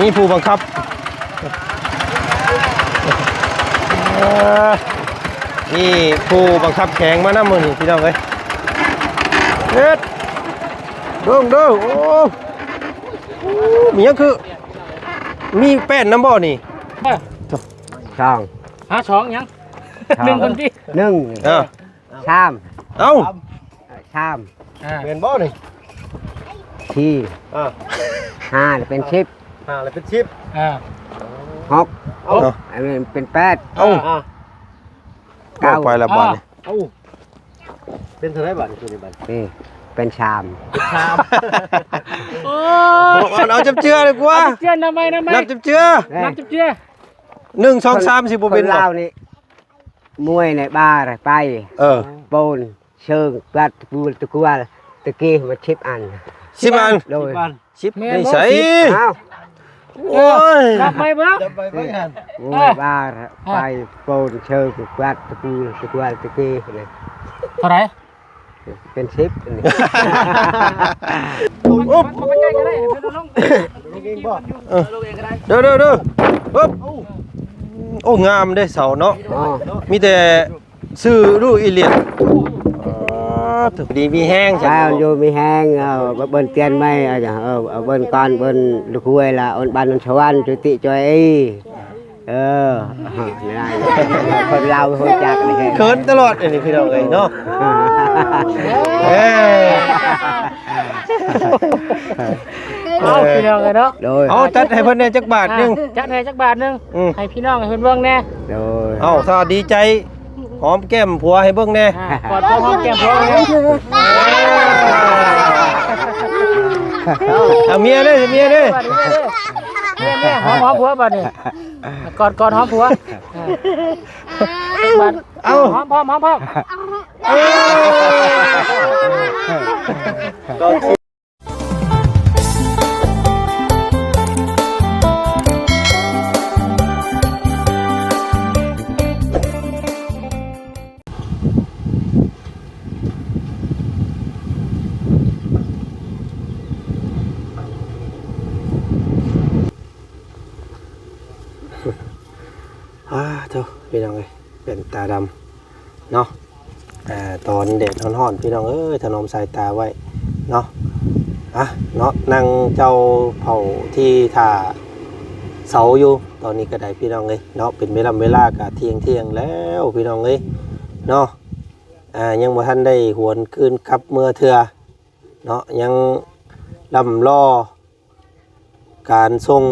มีผู้บังคับนี่ผู้บังคับแข่งมานะมื้อนี้พี่น้องเอ้ยเฮ็ดเด้อโอ้มีหยังคือมีแป้นน้ำบ่นี่ช่องช้องยังหนึ่งคนที่หนึ่งชามเอ้าชามเป็นบ่นี่ที่ห้าเป็นชิปแล้วเป็นชิปหกอันนี้เป็นแปดเก้าไปละบาทนี่เป็นเท่าไรบาทคือในบาทนี่เป็นชามโอ้เอาจับเจือเลยกว่าเจือน้ำไม่นับจับเจือนับจับเจือ1 2 3 10บ่เป็นลาวนี่มวยในบ้านไปโปนเชิงกัดปูตะกัวตะกี้มาชิปอัน10 อันโดยชิปนี่ใส่โอ้ยนับไม่บ้างมวยบ้านไปโปนเชิงกัดตะปูตะกัวตะกี้เลยเท่าไหร่เป็นชิปอุ๊บเด้อปึ๊บโอ้งามได้เสาเนาะมีแต่ซื้อรูอีเลียนดีมีแห้งใช่อยู่มีแห้งเบิ้ลเตียนไม่เบิ้ลก้อนเบิ้ลลูกคุยละอันบ้านอันชวันจุติจอยไม่ได้คนเราคนจากเขินตลอดอันนี้พี่น้องเอ้ยเนาะเอาพี่น้องเลยเนาะเอาจัดให้เพิ่นได้จักบาทนึงจัดให้จักบาทนึงให้พี่น้องให้เพิ่นเบิ่งแน่เอาถ้าดีใจหอมแก้มผัวให้เบิ่งแน่กอดหอมแก้มผัวเอาเมียเด้เมียหอมผัวบัดนี้กอดหอมผัวเอาหอมพร้อมเท่าพี่น้องเอ้ยเป็นตาดำเนาะตอนเด็ดร้อนๆพี่น้องเอ้ยถนอมสายตาไว้เนาะเนาะนั่งเจ้าเผาที่ท่าเสาอยู่ตอนนี้ก็ได้พี่น้องเอ้ยเนาะเป็นเวลากะเที่ยงแล้วพี่น้องเอ้ยเนาะยังบ่ทันได้หวนคืนกลับเมื่อเถื่อเนาะยังลำล่อการทรง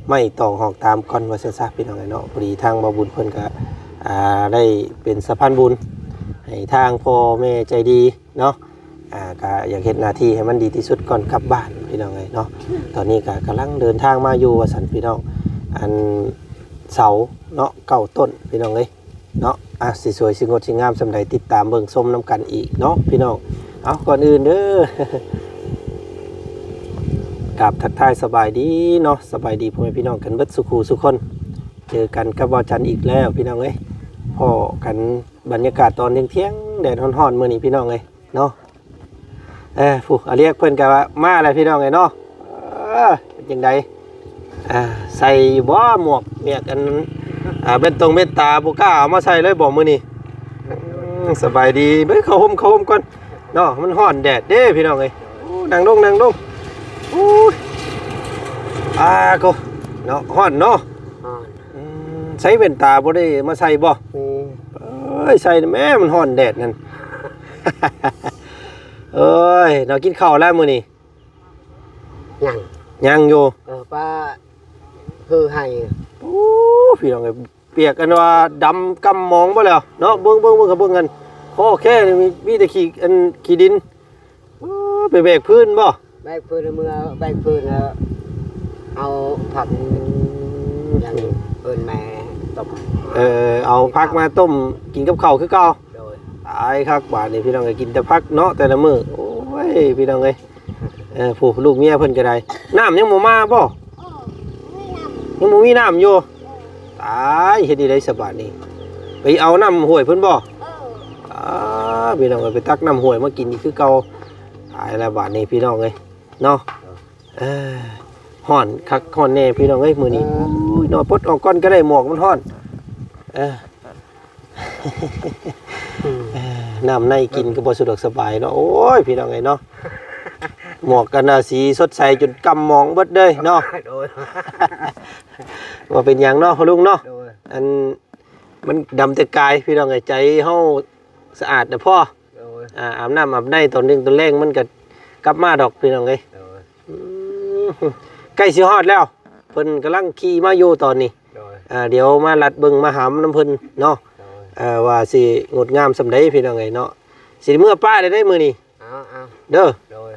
ไม่ต้องหอกตามก่อนว่าเสียซะพี่น้องเนาะพอดีทางบ่บุญเพิ่นก็ได้เป็นสะพานบุญให้ทางพ่อแม่ใจดีเนาะก็อยากเฮ็ดหน้าที่ให้มันดีที่สุดก่อนกลับบ้านพี่น้องเนาะตอนนี้ก็กำลังเดินทางมาอยู่ว่าซั่นพี่น้องอันเสาเนาะ9 ต้นพี่น้องเนาะสิสวยสิงดสิงามสำใดติดตามเบิ่งชมนํกันอีกเนาะพี่น้องเอาก่อนอื่นเด้อกับทักทายสบายดีเนาะสบายดีพ่อแม่พี่น้องกันเบิดสุขสุขคนเจอกันกับบ่าวจันอีกแล้วพี่น้องพ่อกันบรรยากาศตอนเที่ยงแดดร้อนๆมื้อนี้พี่น้องเนาะผู้เรียกเพิ่นก็ว่ามาแล้วพี่น้องเนาะเป็นจังไดใส่อยู่บ่หมวกเมียกันเป็นตรงเม็ดตาบ่กล้าเอามาใส่เลยบ่มื้อนี้สบายดีเบิ่งเข้าห่มก่อนเนาะมันร้อนแดดเด้พี่น้องนั่งลงก็เนาะฮ้อนเนาะใช้เว้นตาบ่ได้มาใส่บ่ใส่แม่มันฮ้อนแดดนั่นเรากินข้าวแล้วมื้อนี้ยังอยู่ป้าคือให้พี่น้องเปียกกันว่าดำกำมองบ่แล้วเนาะเบิ่งกับเบิ่งกันโอเคมีแต่ขี้ดินไปแบกพื้นบ่แบกพื้นเมื่อแบกพื้นเอาผักอย่างเอิ้นแม่ต้มเอาผักมาต้มกินกับข้าวคือเก่าตายครับบาดนี้พี่น้องกินแต่ผักเนาะแต่ละมื้อโอ้ยพี่น้องผู้ลูกเมียเพิ่นก็ได้น้ำยังบ่มาบ่ยังบ่มีน้ำอยู่ตายเฮ็ดได้สบายนี่ไปเอาน้ำห้วยเพิ่นบ่พี่น้องไปตักน้ำห้วยมากินนี่คือเก่าตายแล้วบาดนี้พี่น้องเนาะ ฮ้อนคักฮ้อนแน่พี่น้องเอ้ยมื้อนี้อุ้ยนอนปลดออกก่อนก็ได้หมอกมันฮ้อนน้ำในกินก็บ่สะดวกสบายเนาะโอ้ยพี่น้องเอ้ยเนาะหมอกกันน่ะสีสดใสจนกำมองเบิดเลยเนาะ โดย ว่าเป็นหยังเนาะพ่อลุงเนาะ โดย อันมันดำแต่กายพี่น้องเอ้ยใจเฮาสะอาดนะพ่อ โดย อาบน้ำอาบในตอนนึงตอนแรงมันก็กลับมาดอกพี่น้องเอ้ย โดย ใกล้สิฮอดแล้วเพิ่นกำลังขี่มาอยู่ตอนนี้ โดย เดี๋ยวมาลัดเบิ่งมาหามน้ำเพิ่นเนาะ โดย ว่าสิงดงามสำใดพี่น้องเอ้ยเนาะสิเมื่อป้าได้มื้อนี้ เอา เด้อ โดย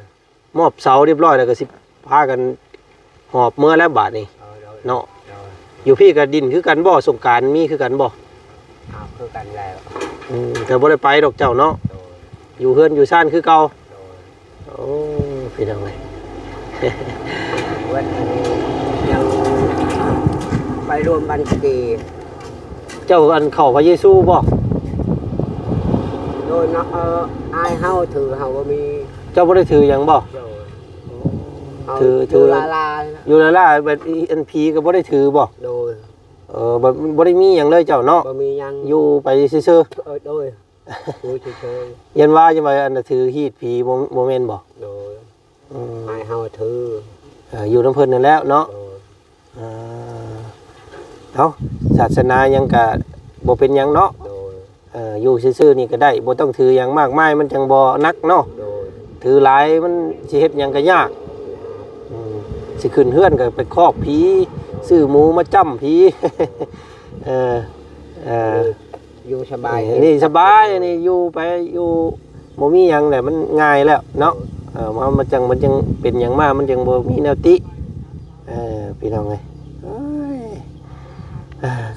มอบเสาเรียบร้อยแล้วก็สิพากันหอบเมื่อแล้วบาดนี้ โดย เนาะ โดย อยู่พี่ก็ดินคือกันบ่สงกรานต์มีคือกันบ่ เอาคือกันแล้ว แต่บ่ได้ไปดอกเจ้าเนาะ โดย อยู่เฮือนอยู่ซ่านคือเก่า โดย โอ้พี่น้องเอ้ย วันนี้ยังไปรวมบัญชี เจ้าอันเข้าพระเยซูบ่ โดยเนาะอายเฮาถือเฮาว่ามี เจ้าบ่ได้ถือหยังบ่ โดย ถือ ลา อยู่แล้วล่ะแบบอันผีก็บ่ได้ถือบ่ โดย บ่ได้มีหยังเลยเจ้าเนาะ บ่มียัง อยู่ไปซื่อ โดยดูเฉย ๆยันว่าจังว่าอันน่ะถือฮีดผีบ่แม่นบ่ ๆโดยอายเฮาถือ อยู่นำเพิ่นนั่นแหล้วเนาะ โดย เอ้าศาสนาหยังก็บ่เป็นหยังเนาะ โดย อยู่ซื่อๆนี่ก็ได้บ่ต้องถือหยังมากมายมันจังบ่หนักเนาะ โดย ถือหลายมันสิเฮ็ดหยังก็ยากสิขึ้นเฮือนก็ไปครอบผีซื้อหมูมาจ้ำผี อยู่สบาย นี่สบายอันนี้อยู่ไปอยู่บ่มีหยังแหละมันง่ายแล้วเนาะมันจังเป็นหยังมามันจังบ่มีแนวติพี่น้องเอ้ย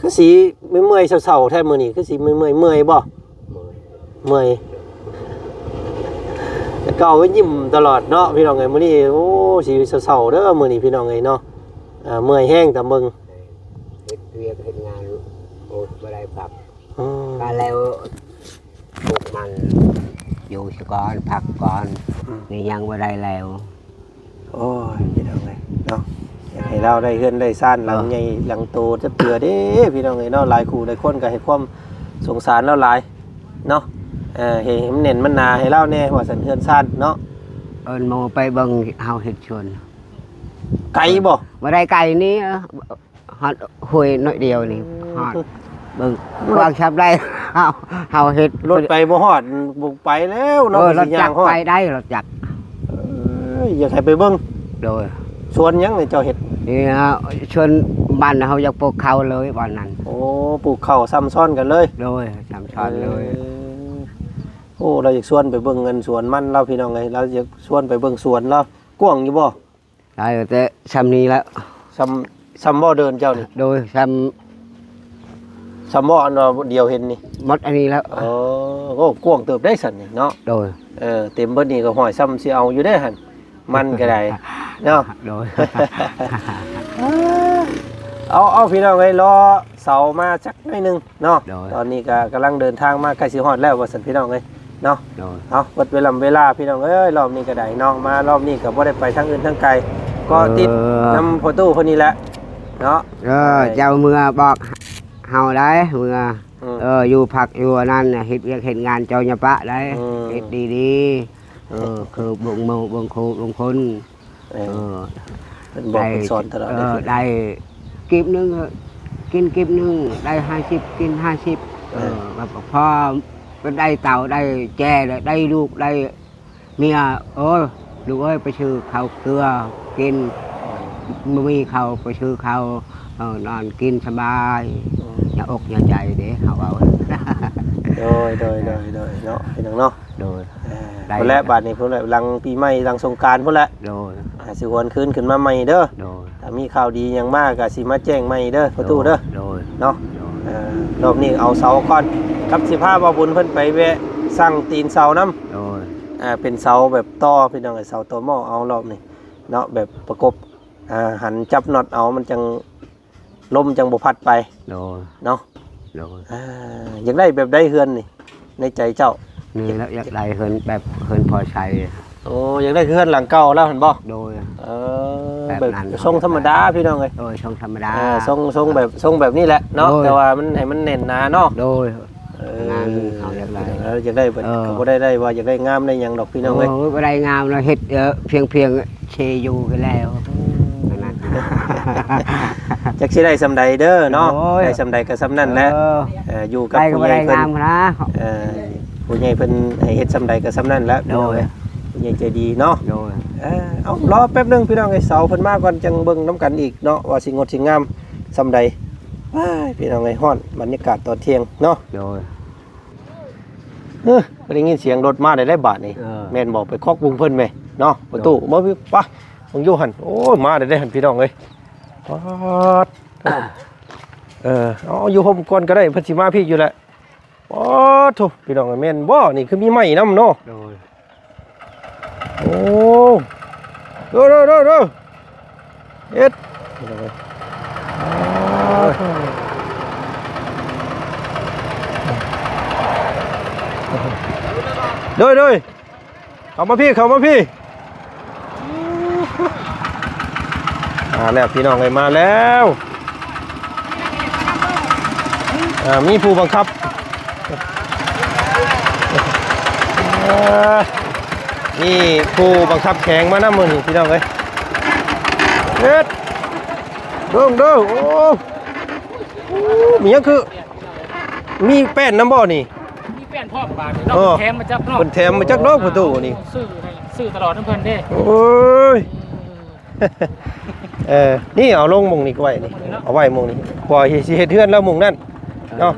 คือสิเมื่อยๆเศร้าๆแท้มื้อนี้คือสิเมื่อยบ่เมื่อยแต่เก่าก็ยิ้มตลอดเนาะพี่น้องเอ้ยมื้อนี้โอ้สิเศร้าๆเด้อมื้อนี้พี่น้องเอ้ยเนาะเมื่อยแห้งแต่มึง เฮ็ดเวียกเฮ็ดงานโอ้บ่ได้ปรับก็แล้วปลูกมันอยู่ซะก่อนพักก่อนนี่ยังบ่ได้แล้ว โอ้ยพี่น้องเอ้ยเนาะอยากให้เราได้เฮือนได้ซ่านหลังใหญ่หลังโตจะเตือเด้พี่น้องเอ้ยเนาะหลายคู่หลายคนก็ให้ความสงสารเราหลายเนาะเห็นมันเน่นมันหนาให้เราแน่ว่าสันเฮือนซ่านเนาะ เอิ้นหมู่ไปเบิ่งเฮาเฮ็ดชวน ไกลบ่ บ่ได้ไกลนี้ฮอดห้วยน้อยเดียวนี่ฮอดเบิ่งกว้างชับได้เฮาเฮ็ด รถไปบ่ฮอดบุกไปแล้วเนาะ รถ สิ จั ย่าก งฮอด ไปได้รถจักร อยากให้ไปเบิ่ง โดย สวนหยังนี่เจ้าเฮ็ด นี่ชวนบ้านเฮาอยากปลูกข้าวเลยบ้านนั้น โอ้ปลูกข้าวซ้ำซ้อนกันเลย โดยสามช้อนเลย โอ้เราอยากชวนไปเบิ่งเงินสวนมันเราพี่น้องไงเราอยากชวนไปเบิ่งสวนเรากว้างอยู่บ่ ได้แต่ซ้ำนี้แล้ว ซ้ำบ่เดินเจ้านี่ โดยซ้ ซ้ำบ่อันว่าเดียวเห็นนี่ ำหมดอันนี้แล้ว อ๋อก็กว้างเติบได้สั่นนี่เนาะ โดย เต็มเบิดนี่ก็ห้อยซ้ำสิเอาอยู่ได้หั่นมันก็ได้เนาะ โดย เอาพี่น้องไว้รอเสามาจักหน่อยหนึงเนาะ โดย ตอนนี้ก็กำลังเดินทางมาใกล้สิฮอดแล้วว่าซั่นพี่น้องเอ้ยเนาะ โดย เอาวัดเวลาพี่น้องเอ้ยรอบนี้ก็ได้เนาะมารอบนี้ก็บ่ได้ไปทางอื่นทางไกลก็ติดนำพ่อตู้เพิ่นนี่แหละเนาะ เจ้าเมื่อบอกเฮาได้เมื่อ อืม อยู่ผักอยู่นั่นเฮ็ดเวียกเฮ็ดงานเจ้าญะปะได้ อืม เฮ็ดดีๆคือบ่งมือบ่งครูบ่งคน เพิ่นบอกเพิ่นสอนตลอดเลย ได้กิบนึงกินกิบนึงได้50กิน50แบบพอก็ได้เต่าได้แจ้ได้ลูกได้เมียโอ้ลูกเอ้ยไปซื้อข้าวเกลือกินบ่มีข้าวไปซื้อข้าวนอนกินสบายอย่าอกอย่าใจเด้เฮาเอา โดยเนาะพี่น้องเนาะ โดย ได้ พุ่นแหละบาดนี้พุ่นแหละหลังปีใหม่หลังสงกรานต์พุ่นแหละ โดย สิหวนคืนขึ้นมาใหม่เด้อ โดย ถ้ามีข่าวดีหยังมากก็สิมาแจ้งใหม่เด้อพ่อตู้เด้อ โดย เนาะรอบนี้เอาเสาก่อนกับสิพาบ่บุญเพิ่นไปแวะสั่งตีนเสานํ โดย เป็นเสาแบบต่อพี่น้องไอ้เสาต่อหม้อเอารอบนี้เนาะแบบประกบหันจับน็อตเอามันจังลมจังบ่พัดไป โดย เนาะ โดย อยากได้แบบได้เฮือนนี่ในใจเจ้า นี่แล้วอยากได้เฮินแบบเฮินพอใช้ โอ้อยากได้เฮือนหลังเก่าแล้วเห็นบ่ โดย เออ แบบทรงธรรมดาพี่น้องเอ้ย โดยทรงธรรมดา ทรงแบบนี้แหละเนาะ โอ้ย แต่ว่ามันให้มันแน่นหนาเนาะ โดย เออง านเอาอย่างไร แล้วจะได้เบิด เออ ก็บ่ได้ว่าอยากได้งามได้หยังดอกพี่น้องเอ้ย โอ้ยบ่ได้งามเราเฮ็ดเพียงเชยูกันแล้วนั่น จักสิได้ซำใดเด้อเนาะ โอ้ย ได้ซำใดก็ซำนั้นแหละอยู่กับ ได้ก็ ผู้ บ่ ใหญ่ ได้ เพิ่น งามนะ ผู้ใหญ่เพิ่นให้เฮ็ดซำใดก็ซำนั้นแหละพี่น้องเอ้ยผู้ใหญ่ใจดีเนาะ โดย เอารอแป๊บหนึงพี่น้องไอ้เสาเพิ่นมาก่อนจังเบิ่งน้ำกันอีกเนาะว่าสิงดสิงามซำใดว้ายพี่น้องไอ้ฮ้อนบรรยากาศตอนเที่ยงเนาะ โดย ได้ยินเสียงรถมาได้บาทนี่ แม่นบอกไปคอกวงเพิ่นแม่เนาะประตูบ่มีปะผมอยู่หั่นโอ้ยมาได้หั่นพี่น้องเอ้ยปาดเอาอยู่ห่มก่อนก็ได้เพิ่นสิมาพี่อยู่แหละปาดโธ่พี่น้องเอ้ยแม่นบ่นี่คือมีไม้นำเนาะ โดย โอ้เด้อเอ็ดเด้อเข้ามาพี่มาแล้วพี่น้องไงมาแล้วมีผู้บังคับนี่ผู้บังคับแข่งมาน้ำมือนี่พี่น้องเอ้ยเฮ็ดเด้อโอ้มีหยังคือมีแป้นน้ำบ่นี่ มีแป้นพร้อมบาทเนาะแถมมาจากเนาะ เพิ่นแถมมาจากนอกประตูนี่ ซื้อตลอดทั้งเพิ่นเด้ โอ้ย นี่เอาลงหมองนี่ก็ไว้นี่เอาไว้หมองนี่พอสิเฮ็ดเฮือนแล้วหมองนั่นเนาะ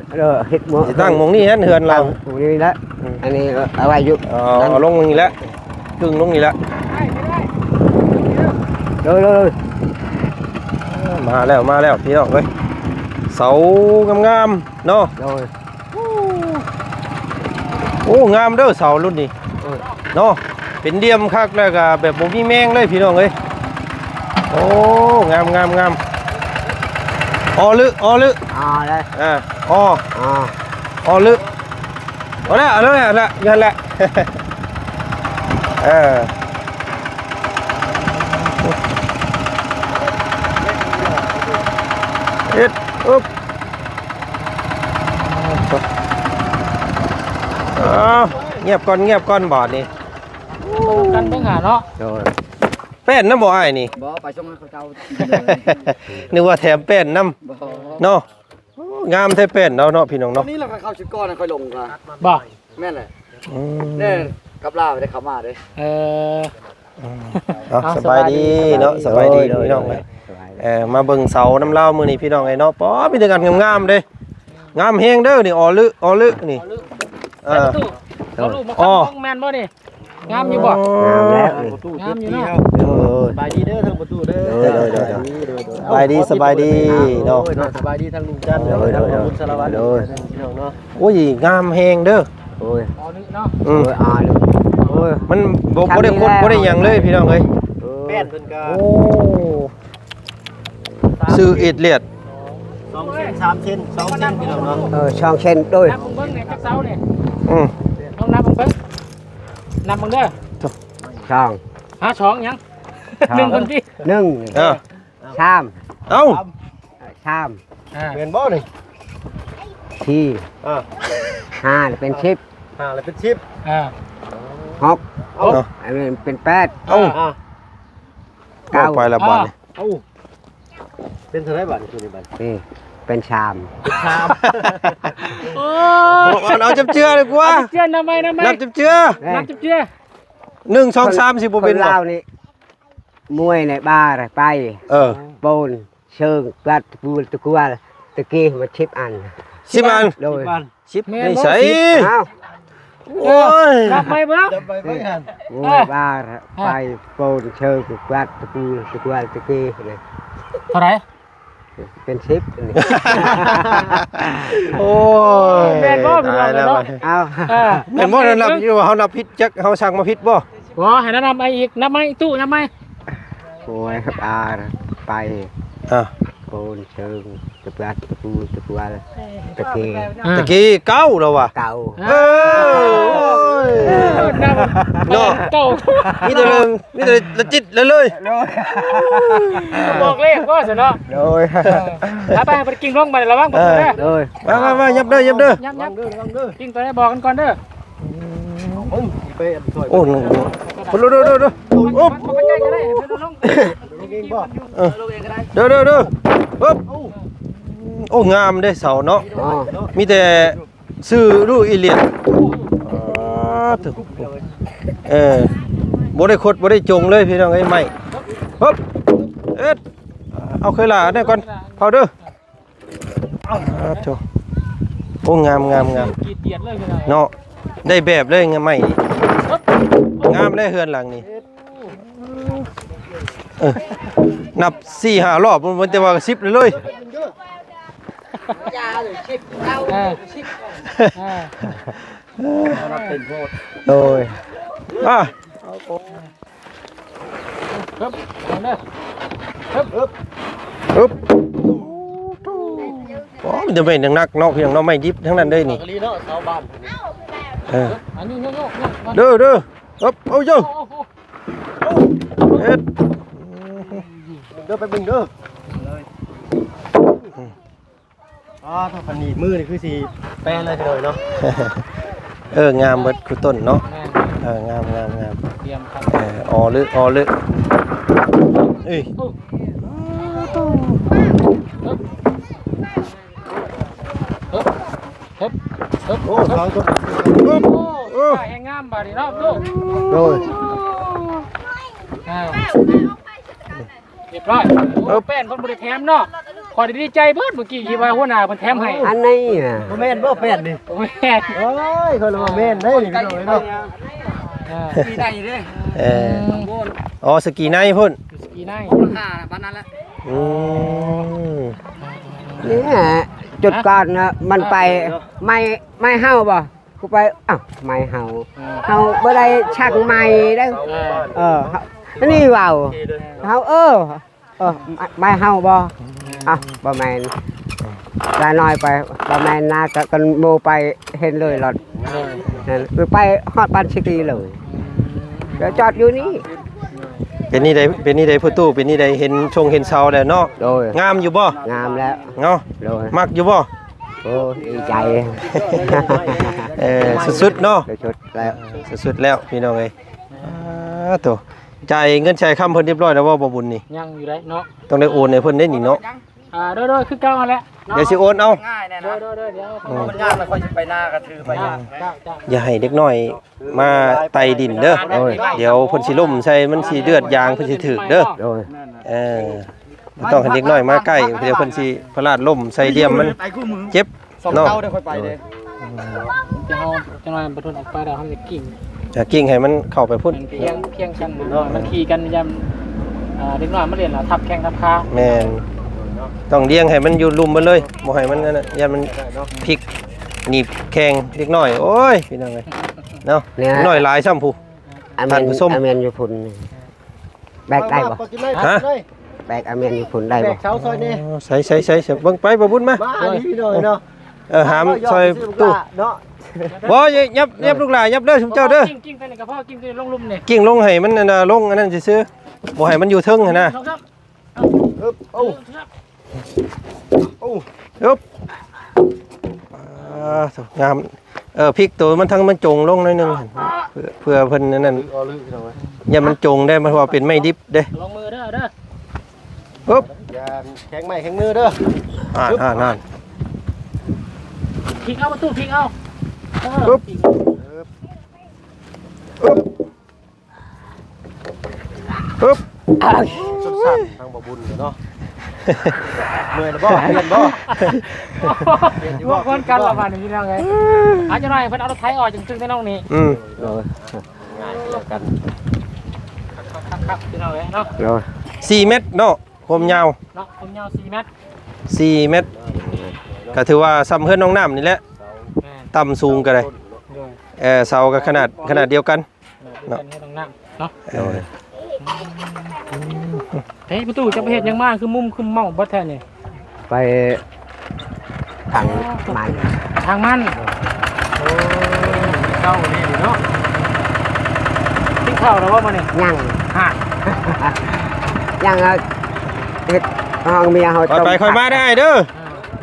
เฮ็ดหมด สิตั้งหมองนี่เฮือนเรา ตรงนี้ละอันนี้เอาไว้อยู่ เอาลงหมองนี่แล้วกึ่งลงนี่แล้ว โดย มาแล้วพี่น้องเอ้ยเสางามๆเนาะ โดย โอ้งามเด้อเสารุ่นนี้เนาะเป็นเดียมคักแล้วก็แบบบ่มีแมงเลยพี่น้องเอ้ยโอ้งามออลึ ได้ ออลึเอาละยันแหละ เอ็ดอุ๊บเงียบก่อนบาดนี่ กันเบิ่งหาเนาะ โดย แป้นน้ำบ่อ้ายนี่ บ่ไปส่งให้เขาเจ้า นึกว่าแถมแป้นน้ำเนาะงามแท้แป้นเนาะพี่น้องเนาะ นี่เราเข้าชุดก้อนค่อยลงกัน บ่ แม่นเลยเนี่ยกับลาไม่ได้เข้ามาเลย สบายดีเนาะสบายดีพี่น้องมาเบิ่งเสาน้ำเล่ามื้อนี้พี่น้องไอ้เนาะป๊อมีแต่กันงามๆเด้งามแฮงเด้อนี่ออลึนี่ ลูกมาคับแม่นบ่นี่งามอยู่บ่ งามแล้ว งามอยู่เนาะ สบายดีเด้อทางประตูเด้อ สบายดีเนาะ สบายดีทางลุงจันทร์บุญสารวัตรพี่น้องเนาะ โอ้ยงามแฮงเด้อ โอ้ย อ๋อนึเนาะ อืม โอ้ย มันบ่ได้คดบ่ได้หยังเลยพี่น้องเอ้ย แป้นเพิ่นก็ โอ้ซื้ออิดเลียด 2 เซน 3 เซน 2 เซนพี่น้องเนาะ ช่องเช่นด้วย นับเบิ่งเนี่ยจักเสาเนี่ย อืม ต้องนับเบิ่งนับเบิ่งเด้อ ช่อง หาช่องยัง1คนพี่ หนึ่ง ชาม เอ้า ชาม แม่นบ่นี่ ที่ห้าเป็นชิป แล้วเป็นชิป หกอันนี้เป็นแปด เอ้า เก้า ไปละบาดนี่ เอ้าเป็นเท่าไหร่บาทนี่บาท นี่เป็นชาม โอ้ เอาจับเจือเลยกว่า เจือนทำไม นับจับเจือ นับเจือ 1 2 3สิบ่เป็น คนลาวนี่มวยในบ้านไป โปนเชิงกลัดปูตะกัวตะกี้มาชิปอัน 10อัน โดย ชิปนี่ใส่ อ้าว โอ้ย นับไปเบิ่ง จะไปเบิ่งหัน มวยบ้านไปโปนเชิงกลัดตะปูตะกัวตะกี้นี่ เท่าไหร่ เป็นชิปนี่ โอ้ย แม่นบ่พี่น้อง ตายแล้ว เนาะ เอา แม่นบ่นับอยู่เฮานับผิดจักเฮาสั่งมาผิดบ่ บ่ให้นับไปอีกนับไหมตู้นับไหม มวยบ้านไป อ่ะ โคนเชิงตะปัดตะปูตะปัวตะเกีย ตะกี้เก้าแล้วว่ะ เก่า เออ เนาะเก่า มีแต่เรื่องมีแต่ละจิตเลย บอกเลขก็เสร็จเนาะ โดย ไปไปกิ่งลงไประวังประตูเด้อ โดย มายับเด้อยับเด้อ ยับกิ่งตัวได้บอกกันก่อนเด้อ โอ้โหดูโอ้ ไปใกล้ก็ได้ลง เด้อปึ๊บโอ้งามเด้เสาเนาะ อ๋อ มีแต่ซื้อรูอีเลียนบ่ได้คดบ่ได้จงเลยพี่น้องไอ้ไม่ปึ๊บเอ็ดเอาเคยล่ะได้ก่อนเผาเด้อโธ่โอ้งาม กีเตียดเลยพี่น้อง เนาะได้แบบเลยงามไม่งามได้เฮือนหลังนี่นับ 4-5 รอบมันจะว่า10เลยโดยครับเด้ออึ๊บโอ้มันจะเป็นนักเนาะเพียงเนาะไม่ดิบทั้งนั้นเลยนี่ ลีเนาะชาวบ้าน อันนี้โยก เด้ออึ๊บเอาเจ้าเอ็ด เด้อไปบึงเด้อถ้าพันนีมือนี่คือสิแป้เลยเลยเนาะ งามเบิดคือต้นเนาะงาม เตรียมครับ ออลึเอ้ย โอ้ทางก็ แห้งงามบาดนี้เนาะลูก โดย เรียบร้อยแป้นเพิ่นบ่ได้แถมเนาะขอดีใจเบิดเมื่อกี้คิดว่าหัวหน้าเพิ่นแถมให้ อันนี้น่ะ บ่แม่นบ่แป้นนี่ แม่น เอ้ยคนละแม่นได้นี่พี่น้องเนาะ มีได้เด้ อ๋อสกีไนพุ่น สกีไนค่าปานนั้นละ เนี่ยจุดก่อนนะมันไปไม่เฮาบ่กูไปอ้าวไม่เฮาบ่ได้ชักไม้ได้นี่เว้าเฮาไม่เฮาบ่บ่แม่นลาน้อยไปบ่แม่นนากันโมไปเห็นเลยหลอดนั่นคือไปฮอดบ้านสิกีเลยเดี๋ยวจอดอยู่นี่ เป็นนี่ใดผู้ตู้เป็นนี่ใดเห็นเห็นเสาแล้วเนาะ โดย งามอยู่บ่ งามแล้ว เนาะ โดย มักอยู่บ่ โอ้ดีใจ สุดๆเนาะ ได้ชุดแล้ว สุดๆแล้วพี่น้องเอ้ยตัวจ่ายเงินใช้คำเพิ่นเรียบร้อยแล้วบ่บุญนี่ ยังอยู่ได้เนาะ ต้องได้โอนให้เพิ่นได้นี่เนาะ เด้อคือเก่าแล้ว เดี๋ยวสิโอนเอา ง่ายแน่นะเด้อเดี๋ยว มันยากแล้วค่อยสิไปหน้าก็ถือไปยาก อย่าให้เด็กน้อยมาไต่ดินเด้อเดี๋ยวเพิ่นสิล่มใส่มันสิเลือดยางเพิ่นสิถึกเด้อ โดย ต้องให้เด็กน้อยมาใกล้เดี๋ยวเพิ่นสิพลาดล่มใส่เดี่ยมมันเจ็บ 2 เนาะ เท่าได้ค่อยไปเด้ จะเอาจะมาประทุนออกไปแล้วเขาจะกิ่ง จะกิ้งให้มันเข้าไปพุ่น เพียงกันมันขี่กันยามเด็กน้อยมาเรียนล่ะทับแข้งทับขา แม่นต้องเลี้ยงให้มันอยู่ลุมไปเลยบ่ให้มันนั่นน่ะอย่ามันพลิกหนีบแข้งเด็กน้อยโอ้ยพี่น้องเอ้ยเนาะน้อยหลายซ้ำผู้ อเมนอยู่พุ่นแบกได้บ่ ฮะ แบกอเมนอยู่พุ่นได้ แบ บ่ กเสาซอยนี่ ใส่เบิ่งไปบ่บุญมา มาดีพี่น้อยเนาะ หามซอยตู้ เนาะ บ่ยับลูกหลานยับเด้อชุมเจ้าเด้อ กิ่งไปในกระเพาะกิ่งไปลงลุ่มนี่ กิ้งลงให้มันนั่นน่ะลงอันนั้นซื่อๆบ่ให้มันอยู่เทิงหั่นน่ะ ลงครับ โอ้ อึ๊บงามพริกตัวมันทั้งมันจงลงหน่อยนึงเพื่อเพิ่นนั่นอย่ามันจงได้มันว่าเป็นไม้ดิบเด้ ลงมือเด้อ ปึ๊บ อย่าแข็งไม้แข็งมือเด้อ นั่น พลิกเอาประตูพลิกเอา ปึ๊บปึ๊บ สุดสั่นทางบ่บุญเนาะเมื่อยแล้วบ่เรียนบ่ พวกคนกันละบาดนี้พี่น้องเอ้ยอาจจะหน่อยเพิ่นเอารถไถออกจึงได้น้องนี่ โดย ง่ายเดียวกัน ครับพี่น้องเอ้ยเนาะ โดย 4 เมตรเนาะความยาว เนาะผมยาว4 เมตร 4 เมตรก็ถือว่าซ้ำเฮือนน้องน้ำนี่แหละต่ำสูงก็ได้เสาก็ขนาดเดียวกัน เนาะต้องนั่งเนาะ เฮ้ยประตูจะไปเฮ็ดหยังมาคือมุมคือเมาบ่แท้นี่ ไปทางมัน ทางมันโอ้เจ้านี่เนาะกินข้าวแล้วว่ามื้อนี้ ยัง ฮะ ยังเฮ็ดห้องเมียเฮา ไปค่อยมาได้เด้อ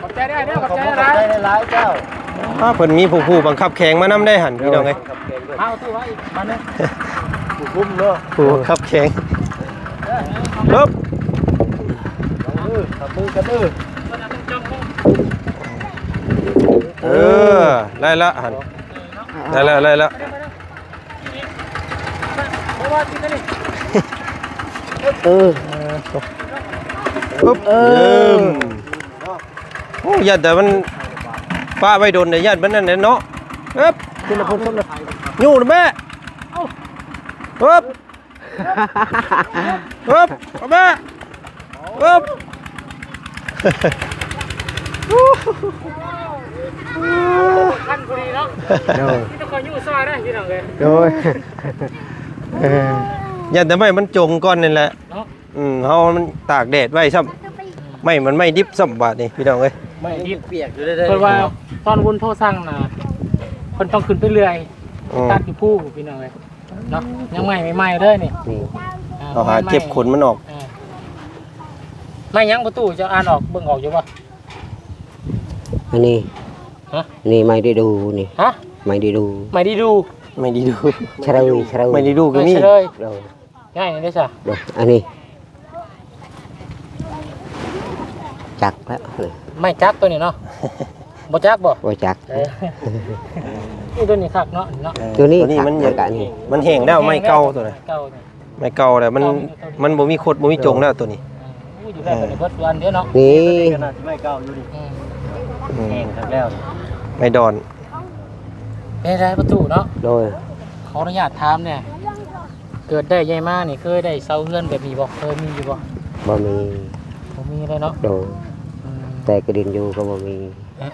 ขอบใจได้เด้อขอบใจหลาย ได้หลายเจ้า ถ้าเพิ่นมีผู้บังคับแข่งมานํได้หั่นพี่น้องเอ้ย เอาตู้ไว้อีกมานึง ผู้คุ้มเนาะ ผู้บังคับแข่งลบ ทำมือกันเด้อ เออได้ละหั่นได้แล้ว เพราะว่ากินกันนี่ ปึ๊บโอ้ยัดแต่มันป้าไว้โดนแต่ยัดมันนั่นแหละเนาะปึ๊บขึ้นมาพุ่งเลยยู่นะแม่ปึ๊บเอาแม่ปึ๊บ คันพอดีเนาะ โดย ที่ต้องคอยอยู่ซอยได้พี่น้องเอ้ย โดย ยัดแต่ไม่มันจงก่อนนี่แหละ เนาะ เฮามันตากแดดไว้ซ้ำไม่มันไม่ดิบซ้ำบาดนี่พี่น้องเอ้ย ไม่ดิ เปียกอยู่ได้ เพิ่นว่าตอนวุ้นโทรสั่งน่ะเพิ่นต้องขึ้นไปเรื่อยตัดอยู่ผู้พี่น้องเอ้ยเนาะยังใหม่ๆเด้อนี่ นี่ เอาหาเก็บขนมันออก ไม่ยังประตูจะอ่านออกเบิ่งออกอยู่ป่ะ อันนี้ ฮะ นี่ไม่ได้ดูนี่ ฮะ ไม่ได้ดู ไม่ได้ดู ไม่ได้ดู เฉลย ไม่ได้ดูก็มี ไม่เลย โดย ง่ายนี่จ้ะ โดยอันนี้จักแล้ว ไม่จักตัวนี้เนาะบ่จักบ่ ว่าจัก นี่ตัวนี้คักเนาะเนาะ ตัวนี้ มัน จักนี่ มันแห้งแล้วไม่เก่าตัวน่ะ เก่านี่ ไม่เก่าแล้วมันบ่มีคดบ่มีจงแล้วตัวนี้ อู้อยู่ได้ตัวนี้เบิดวันเดียวเนาะ นี่ ขนาดที่ไม่เก่าอยู่ดิ อืม แห้งครับแล้ว ไม่ดอน เป็นไรประตูเนาะ โดย ขออนุญาตถามเนี่ยเกิดได้ใหญ่มานี่เคยได้เซาเฮือนแบบนี้บ่เคยมีอยู่บ่ บ่มี บ่มีเลยเนาะ โดย อืม แต่กระดินอยู่ก็บ่มี เออ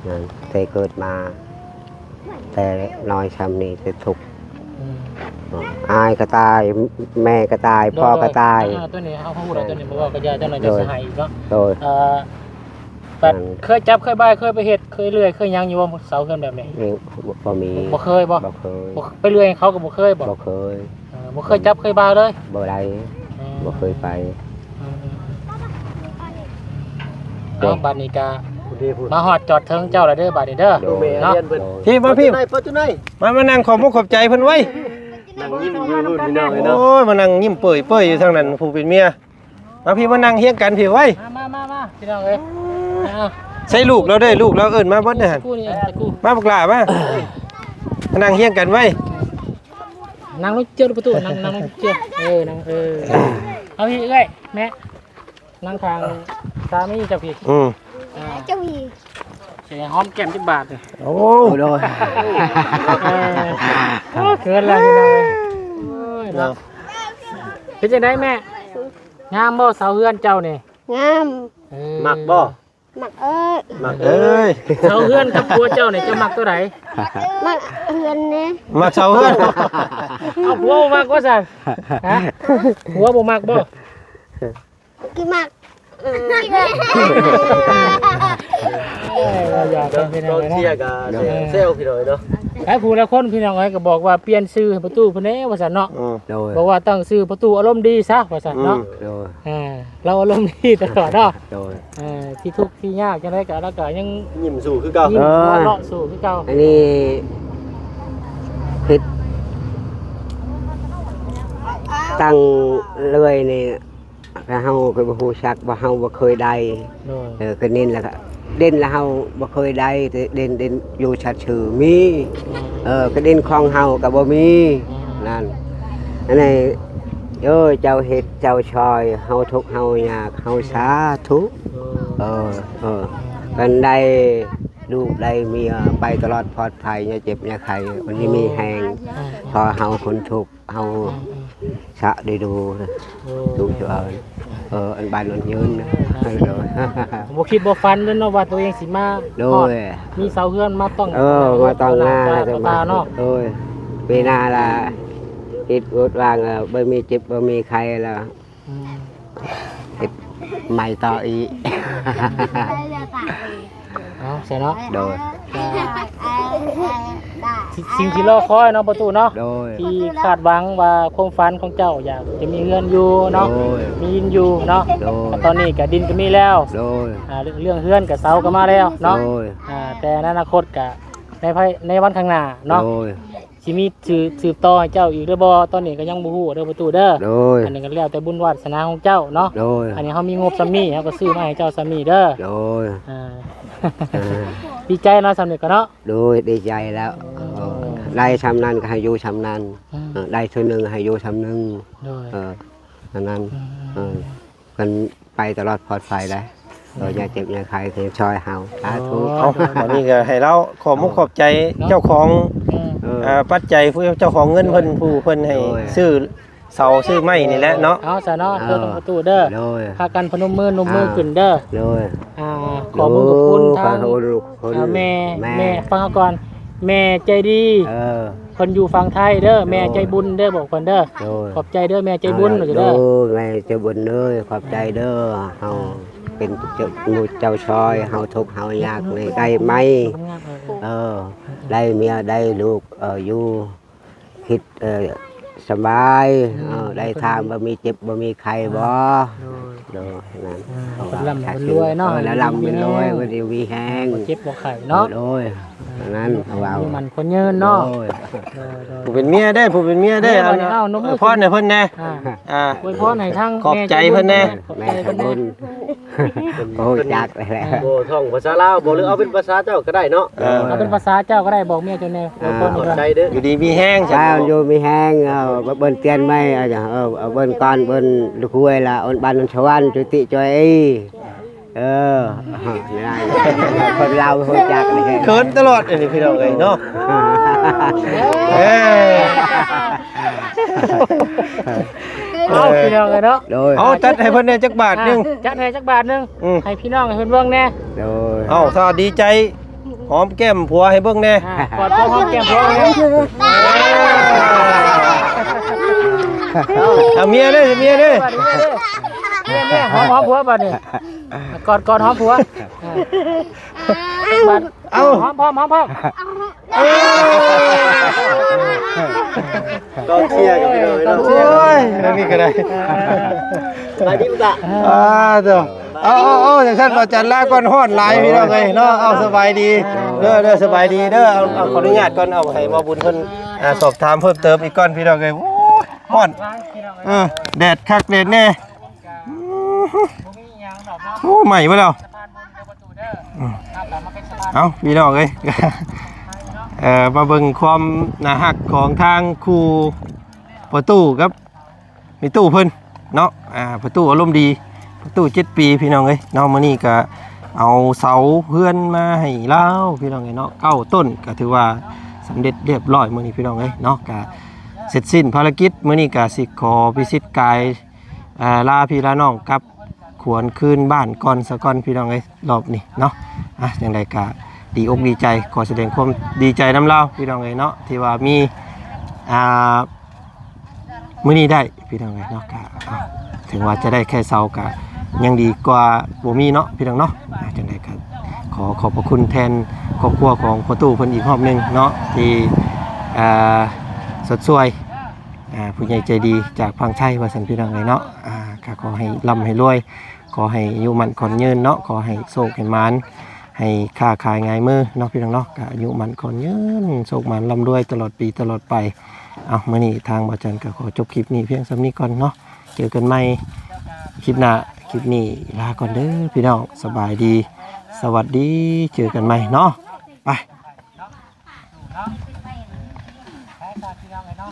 นั่นแต่เกิดมา แต่น้อยช้ำนี่จะทุกข์ อืม อายก็ตาย แม่ก็ตาย พ่อก็ตาย ตัวนี้เฮาพูดแล้วตัวนี้บ่ว่าก็อย่าเจ้าหน่อยจะสิให้อีกเนาะ โดย แต่เคยจับเคยบ้ายเคยไปเห็ดเคยเลื่อยเคยยังอยู่ว่าเสาเกินแบบนี้ นี่บ่มี บ่เคยบ่ บ่เคย บ่ไปเลื่อยให้เขาก็บ่เคยบ่ บ่เคย บ่เคยจับเคยบ้ายเลย บ่ได้บ่เคยไป เอาบัดนี้กา ผู้ดีพูด มาฮอดจอดเทิงเจ้าแล้วเด้อบัดนี้เด้อ โดย เนาะ พี่มาพี่ เปิดจุดไหน มานั่งขอบมุกขอบใจเพิ่นไว้ นั่งยิ้มอยู่รุ่นพี่น้องเลยเนาะ โอ้ยมานั่งยิ้มเปื่อยอยู่ทางนั้นผู้เป็นเมียมาพี่มานั่งเฮียงกันพี่ไว้ มาพี่น้องเอ้ยเอา ใช่ลูกเราได้ลูกเราเอิ้นมาเบิดเด้อหั่น กูนี่กู มาบักหลามามานั่งเฮียงกันไว้ นั่งลงเจียวประตูนั่งลงเจียวนั่งเอาพี่เอ้ยแม่นั่งทางสามีเจ้าพี่ เจ้าหวี เสียหอมแก้ม10 บาทเลย โอ้ โดย เกินแล้วพี่น้องเนาะเป็นจังได๋แม่งามบ่เสาเฮือนเจ้านี่ งาม มักบ่ หมักเอ้ย มัก เอ้ย เสาเฮือนกับผัวเจ้านี่จะมักตัวไหน หมักเฮือนเนี่ย มาเช้าเฮือน เอาผัวบ่มักบ่ซั่นฮะผัวบ่มักบ่ กี่หมัก อยากเป็นพี่น้ น้ อ อง ง เนาะ เชียร์กับเซลพี่น้อยเนาะ หลายผู้หลายคนพี่น้องเอ้ยก็บอกว่าเปลี่ยนชื่อให้ประตูเพิ่นแหน่ว่าซั่นเนาะ โดย บอกว่าตั้งชื่อประตูอารมณ์ดีซะว่าซั่นเนาะ โดย เราอารมณ์ดีตลอดเนาะ โดย ที่ทุกข์ที่ยากจังไดก็แล้วก็ยัง ยิ้มสู่คือเก่า ยิ้มหัวเราะสู้คือเก่า อันนี้ผิดตั้งเลยนี่เฮาก็บ่ฮู้จักว่าเฮาบ่เคยได้ โดย ก็เน้นแล้วก็เด่นแล้วเฮาบ่เคยได้แต่เด่นอยู่ชัดชื่อมีก็เด่นของเฮาก็บ่มีนั่นอันนี้เจ้าเฮ็ดเจ้าชอยเฮาทุกข์เฮายากเฮาสาธุกันได้ลูกได้เมียไปตลอดปลอดภัยอย่าเจ็บอย่าไข้วันนี้มีแหงพอเฮาคนทุกข์เฮาสะได้ดูดูเจ้าอันบ้านนนยืนโดย บ่คิดบ่ฝันเลยเนาะว่าตัวเองสิมา โด ฮอด ย มีเสาเฮือนมาต้อง มาต้องหน้า จะตาเนาะ โดยปีหน้าละคิดวดวางบ่มีเจ็บบ่มีใครละ อืม เฮ็ดใหม่ต่ออีก เอาใช่เนาะ โดย สิ่งที่รอคอยเนาะประตูเนาะ โดย ที่คาดหวังว่าความฝันของเจ้าอยากจะมีเงินอยู่เนาะ โดย มีดินอยู่เนาะ โดย แต่ตอนนี้ก็ดินก็มีแล้ว โดย เรื่องเฮือนกับเสาก็มาแล้วเนาะ โดย แต่ในอนาคตก็ในวันข้างหน้าเนาะ โดย สิมีสืบต่อให้เจ้าอีกหรือบ่ตอนนี้ก็ยังบ่ฮู้เด้อประตูเด้อ โดย อันนี้ก็แล้วแต่บุญวาสนาของเจ้าเนาะ โดย อันนี้เฮามีงบซ้ำนี้เฮาก็ซื้อมาให้เจ้าซ้ำนี้เด้อ โดย อ่า ดีใจเนาะซ้ำนี้ก็เนาะ โดยดีใจแล้วได้ชำนาญก็ให้อยู่ชำนาญได้เท่านึงให้อยู่ชำนึง โดย อันนั้นกันไปตลอดปลอดภัยได้อย่าเจ็บอย่าไข้เทชอยเฮาสาธุ เอาตอนนี้ก็ให้เราขอบมุกขอบใจเจ้าของปัจจัยผู้เจ้าของเงินเพิ่นให้ซื้อเสาซื้อไม้นี่แหละเนาะ เอาซะเนาะเด้อประตูเด้อ โดย พากันพนมมืขึ้นเด้อ โดย ขอบุญขอบคุณทาง ลูกคน แม่ฟังเอาก่อนแม่ใจดีเพิ่นอยู่ฝั่งไทยเด้อแม่ใจบุญเด้อบอกเพิ่นเด้อขอบใจเด้อแม่ใจบุญเด้อ แม่ใจบุญเด้อขอบใจเด้อเฮาเป็นเจ้าชอยเฮาทุกข์เฮายากในได้ไหมได้เมียได้ลูกอยู่คิดสบายได้ทางบ่มีเจ็บบ่มีใครบ่เด้อนั่น คนลำคนรวยเนาะ แล้วลำเป็นรวยบ่ได้มีแฮง เจ็บบ่ไข่เนาะ โดยนั้นว่า มันคนยืนเนาะ ผู้เป็นเมียได้ผู้เป็นเมียได้เอาพ่อเนี่ยเพิ่นแน่ อวยพรให้ทั้ง ขอบใจเพิ่นแน่ แม่ขอบคุณโอ้จักเลยแหละ โบท่องภาษาลาวบ่หรือเอาเป็นภาษาเจ้าก็ได้เนาะ เอาเป็นภาษาเจ้าก็ได้บอกเมียเจ้าแน่อวยพร ขอบ ให้ ใจ เพิ่น เด้อ อยู่ดีมีแห้ง เช้าอยู่มีแห้งเบิ้นเตียนไม่เบิ้นก้อนเบิ้นลูกห้วยละบ้านนนชวันจุติจอยคนเราคนจักเลย เขินตลอดนี่พี่น้องเอ้ยเนาะเอาพี่น้องเลยเนาะ โดย เอาจัดให้เพิ่นได้จักบาทนึง จัดให้จักบาทนึงให้พี่น้องให้เพิ่นเบิ่งแน่ โดย เอาถ้าดีใจหอมแก้มผัวให้เบิ่งแน่ กอดพ่อหอมแก้มพ่อแน่ เอาเมียเด้อเมียเด้อ เนี่ยหอมผัวบัดนี้กอดหอมผัวเอาหอมพร้อม ก็เชียร์กันไปเลยเนาะ โอ้ยนั่นนี่ก็ได้ ไปดิบ่ตะ เด้อเอาจังซั่นว่าจันลาก่อนฮ้อนหลายพี่น้องเอ้ยเนาะเอาสบายดีเด้อสบายดีเด้อเอาขออนุญาตก่อนเอาให้บ่บุญเพิ่นสอบถามเพิ่มเติมอีกก่อนพี่น้องเอ้ยโอ้ยฮ้อนแดดคักแดดแน่โอ้ใหม่บ่แล้วเอาพี่น้องเอ้ยมาเบิ่งความน่าฮักของทางครูประตูครับมีตู้เพิ่นเนาะประตูอารมณ์ดีประตู7 ปีพี่น้องเอ้ยเนาะมื้อนี้ก็เอาเสาเพื่อนมาให้เราพี่น้องเอ้ยเนาะ9 ต้นก็ถือว่าสำเร็จเรียบร้อยมื้อนี้พี่น้องเอ้ยเนาะก็เสร็จสิ้นภารกิจมื้อนี้ก็สิขอพิสิทธิ์กายลาพี่ลาน้องกับขวนคืนบ้านก่อนซะก่อนพี่น้องเอ้ยรอบนี้เนาะจังได๋ก็ดีอกดีใจขอแสดงความดีใจนำเราพี่น้องเอ้ยเนาะที่ว่ามีมื้อนี้ได้พี่น้องเอ้ยเนาะก็ถึงว่าจะได้แค่เสาก็ยังดีกว่าบ่มีเนาะพี่น้องเนาะจังได๋ก็ขอบพระคุณแทนครอบครัวของพ่อตู้เพิ่นอีกรอบนึงเนาะที่สดสวยผู้ใหญ่ใจดีจากพังไทยว่าซั่นพี่น้องเอ้ยเนาะก็ขอให้ร่ำให้รวยขอให้อยู่มั่นขอนยืนเนาะขอให้โชคให้หมานให้ค้าขายง่ายมือเนาะพี่น้องเนาะก็อายุมั่นขอนยืนโชคหมานร่ำรวยตลอดปีตลอดไปเอามื้อนี้ทางบ่จันก็ขอจบคลิปนี้เพียงส่านี้ก่อนเนาะเจอกันใหม่คลิปหน้าคลิปนี้ลาก่อนเด้อพี่น้องสบายดีสวัสดีเจอกันใหม่เนาะไป พี่น้องเลยเนาะ